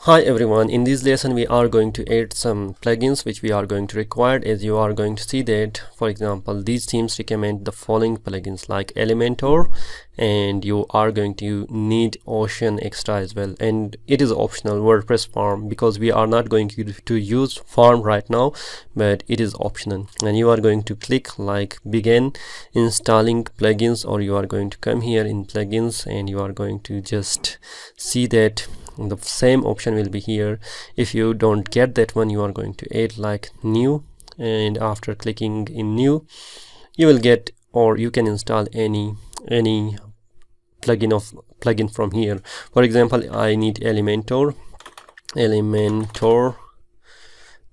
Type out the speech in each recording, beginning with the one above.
Hi everyone, in this lesson we are going to add some plugins which we are going to require. As you are going to see that, for example, these themes recommend the following plugins like Elementor, and you are going to need Ocean Extra as well, and it is optional. WordPress form, because we are not going to use form right now, but it is optional, and you are going to click like begin installing plugins, or you are going to come here in plugins and you are going to just see that the same option will be here. If you don't get that one, you are going to add like new, and after clicking in new you will get, or you can install any plugin from here. For example, I need Elementor,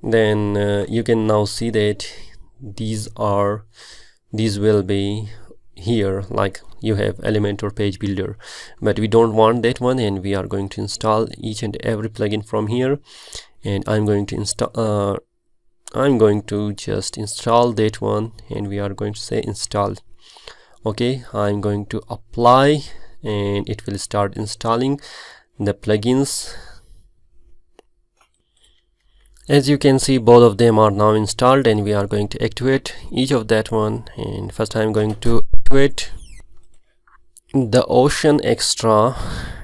then you can now see that these will be here, like you have Elementor page builder, but we don't want that one, and we are going to install each and every plugin from here. And I'm going to just install that one, and we are going to say install. Okay, I'm going to apply, and it will start installing the plugins. As you can see, both of them are now installed, and we are going to activate each of that one. And first I'm going to activate the Ocean Extra,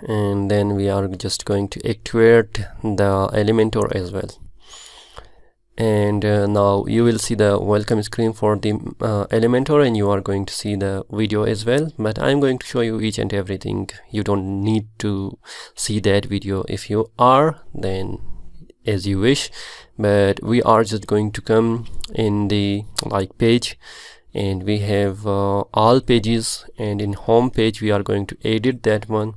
and then we are just going to activate the Elementor as well. And now you will see the welcome screen for the Elementor, and you are going to see the video as well, but I'm going to show you each and everything. You don't need to see that video. If you are, then as you wish, but we are just going to come in the like page, and we have all pages, and in home page we are going to edit that one.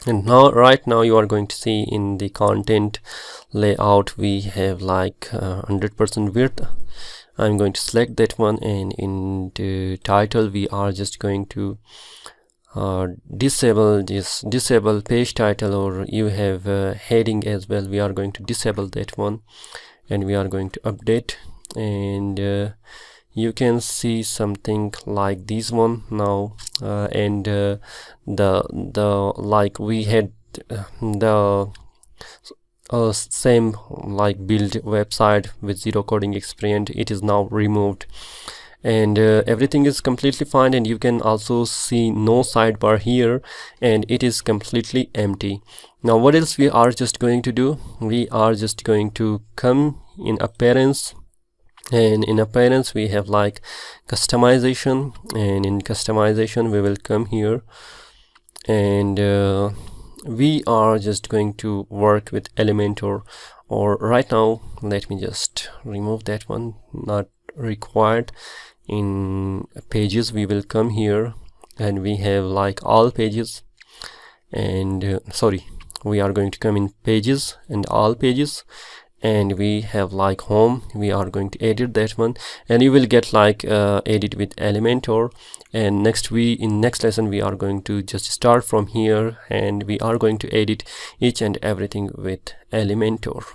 And now right now you are going to see in the content layout we have like 100% width. I'm going to select that one, and in the title we are just going to disable page title, or you have heading as well. We are going to disable that one, and we are going to update, and you can see something like this one now. And the like we had the same like build website with zero coding experience, it is now removed, and everything is completely fine. And you can also see no sidebar here, and it is completely empty. Now what else we are just going to do? We are just going to come in appearance, and in appearance we have like customization, and in customization we will come here, and we are just going to work with Elementor. Or right now, let me just remove that one, not required. In pages we will come here, and we have like all pages, and we are going to come in pages and all pages, and we have like home. We are going to edit that one, and you will get like edit with Elementor. And in next lesson we are going to just start from here, and we are going to edit each and everything with Elementor.